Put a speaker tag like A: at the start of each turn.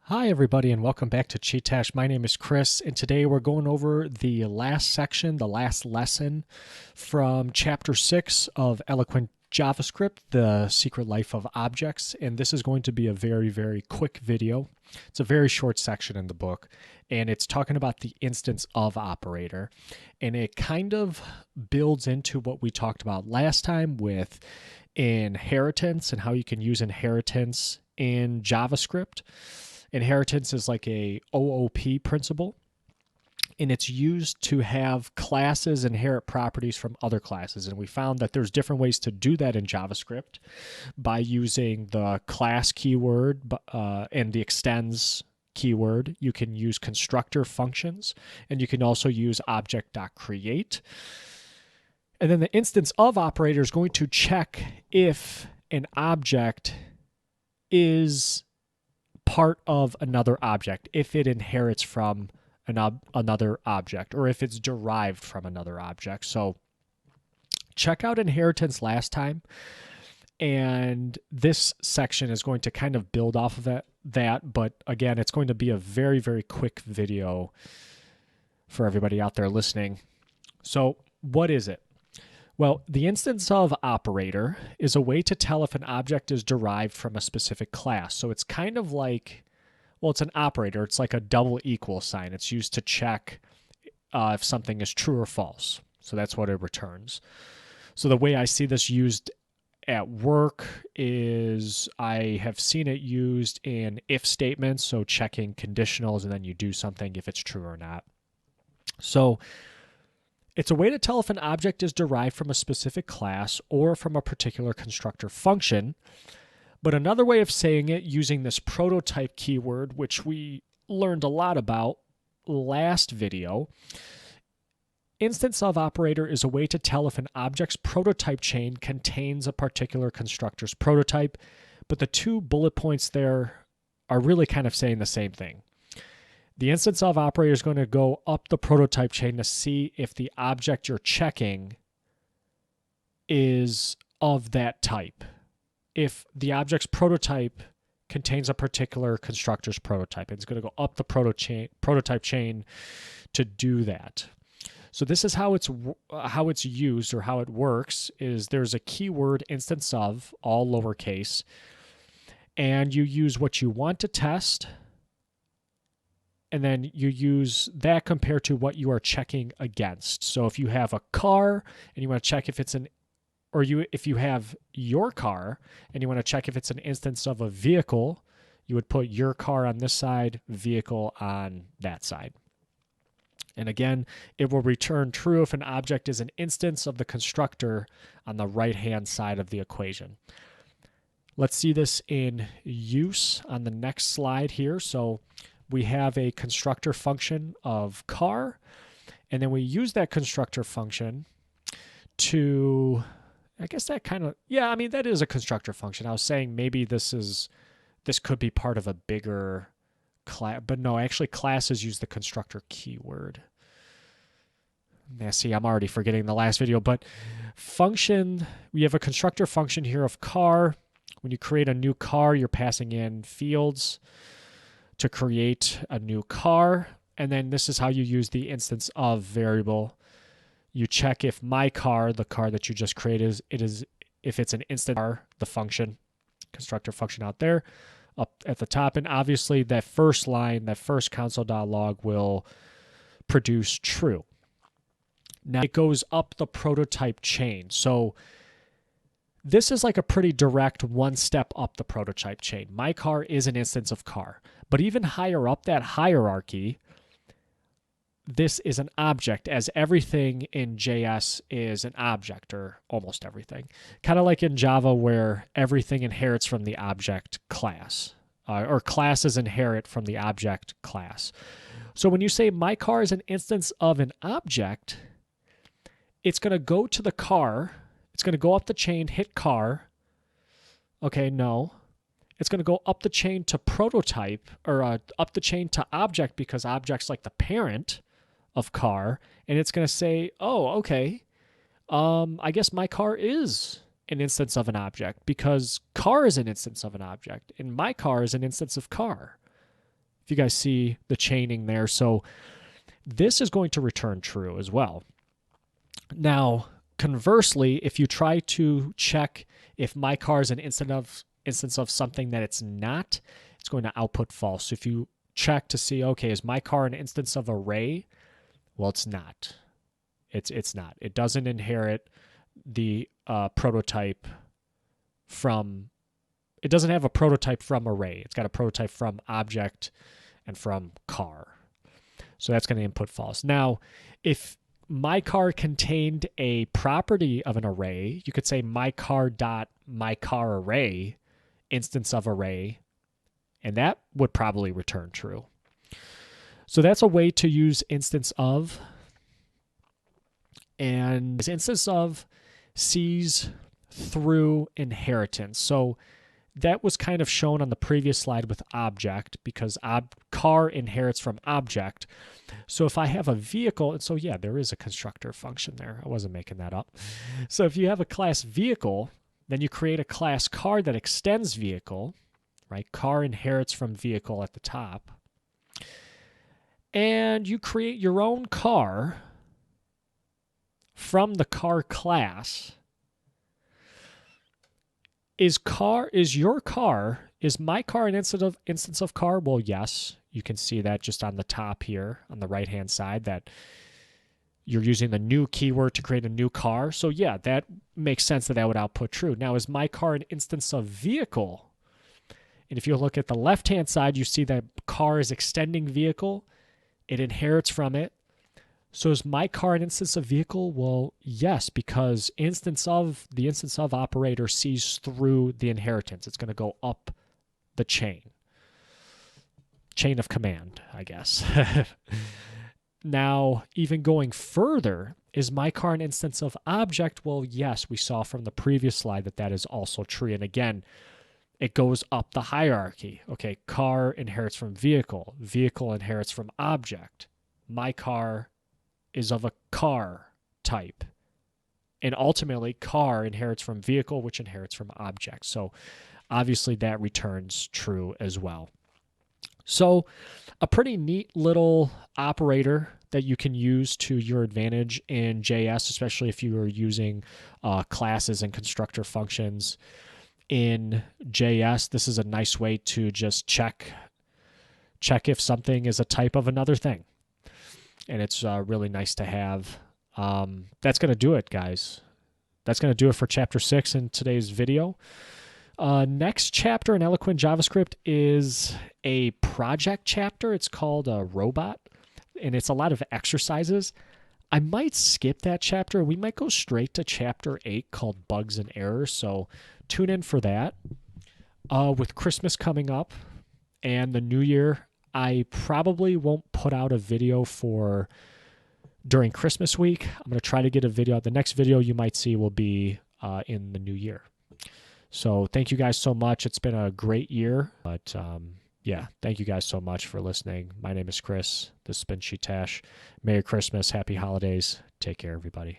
A: Hi everybody and welcome back to Chee-Tash. My name is Chris and today we're going over the last section, the last lesson from chapter 6 of Eloquent JavaScript, the secret life of objects, and this is going to be a very quick video. It's a very short section in the book and it's talking about the instance of operator, and it kind of builds into what we talked about last time with inheritance and how you can use inheritance in JavaScript. Inheritance is like a OOP principle, and it's used to have classes inherit properties from other classes. And we found that there's different ways to do that in JavaScript by using the class keyword and the extends keyword. You can use constructor functions, and you can also use object.create. And then the instance of operator is going to check if an object is part of another object, if it inherits from another object, or if it's derived from another object. So check out inheritance last time, and this section is going to kind of build off of that, but again, it's going to be a very quick video for everybody out there listening. So what is it? Well, the instance of operator is a way to tell if an object is derived from a specific class. So it's kind of like, well, it's an operator. It's like a double equal sign. It's used to check if something is true or false. So that's what it returns. So the way I see this used at work is I have seen it used in if statements, so checking conditionals, and then you do something if it's true or not. So it's a way to tell if an object is derived from a specific class or from a particular constructor function. But another way of saying it, using this prototype keyword, which we learned a lot about last video, instance of operator is a way to tell if an object's prototype chain contains a particular constructor's prototype. But the two bullet points there are really kind of saying the same thing. The instance of operator is going to go up the prototype chain to see if the object you're checking is of that type. If the object's prototype contains a particular constructor's prototype, it's going to go up the prototype chain to do that. So this is how it's used, or how it works, is there's a keyword instance of, all lowercase, and you use what you want to test, and then you use that compared to what you are checking against. So if you have a car and you want to check if it's if you have your car and you want to check if it's an instance of a vehicle, you would put your car on this side, vehicle on that side. And again, it will return true if an object is an instance of the constructor on the right-hand side of the equation. Let's see this in use on the next slide here. So we have a constructor function of car, and then we use that constructor function to, I guess that kind of, yeah, I mean, that is a constructor function. I was saying maybe this could be part of a bigger class, but no, actually classes use the constructor keyword. Yeah, see, I'm already forgetting the last video, but function, we have a constructor function here of car. When you create a new car, you're passing in fields to create a new car, and then this is how you use the instance of variable. You check if my car, the car that you just created, if it's an instance car, the function, constructor function out there, up at the top, and obviously that first line, that first console.log will produce true. Now it goes up the prototype chain. So this is like a pretty direct one step up the prototype chain. My car is an instance of car. But even higher up that hierarchy, this is an object, as everything in JS is an object, or almost everything. Kind of like in Java, where everything inherits from the object class, or classes inherit from the object class. So when you say my car is an instance of an object, it's going to go to the car. It's going to go up the chain, hit car. Okay, no. It's going to go up the chain to prototype, or up the chain to object, because object's like the parent of car. And it's going to say, oh, okay, I guess my car is an instance of an object, because car is an instance of an object, and my car is an instance of car. If you guys see the chaining there. So this is going to return true as well. Now, conversely, if you try to check if my car is an instance of something that it's not, it's going to output false. So if you check to see, okay, is my car an instance of array? Well, it's not. It's not. It doesn't inherit the prototype from, it doesn't have a prototype from array. It's got a prototype from object and from car. So that's going to input false. Now, if my car contained a property of an array, you could say my car dot my car array, instance of array, and that would probably return true. So that's a way to use instance of. And this instance of sees through inheritance. So that was kind of shown on the previous slide with object, because car inherits from object. So if I have a vehicle, and so yeah, there is a constructor function there. I wasn't making that up. So if you have a class vehicle, then you create a class car that extends vehicle, right? Car inherits from vehicle at the top. And you create your own car from the car class. Is my car an instance of car? Well, yes. You can see that just on the top here on the right-hand side that you're using the new keyword to create a new car. So yeah, that makes sense that would output true. Now, is my car an instance of vehicle? And if you look at the left-hand side, you see that car is extending vehicle. It inherits from it. So is my car an instance of vehicle? Well, yes, because the instance of operator sees through the inheritance. It's going to go up the chain of command, I guess. Now, even going further, is my car an instance of object? Well, yes, we saw from the previous slide that is also true. And again, it goes up the hierarchy. Okay, car inherits from vehicle. Vehicle inherits from object. My car is of a car type. And ultimately, car inherits from vehicle, which inherits from object. So obviously that returns true as well. So a pretty neat little operator that you can use to your advantage in JS, especially if you are using classes and constructor functions in JS. This is a nice way to just check if something is a type of another thing. And it's really nice to have. That's going to do it, guys. That's going to do it for Chapter 6 in today's video. Next chapter in Eloquent JavaScript is a project chapter. It's called a Robot, and it's a lot of exercises. I might skip that chapter. We might go straight to Chapter 8 called Bugs and Errors, so tune in for that. With Christmas coming up and the New Year, I probably won't put out a video during Christmas week. I'm going to try to get a video out. The next video you might see will be in the new year. So thank you guys so much. It's been a great year. But yeah, thank you guys so much for listening. My name is Chris. This has been Chee-Tash. Merry Christmas. Happy holidays. Take care, everybody.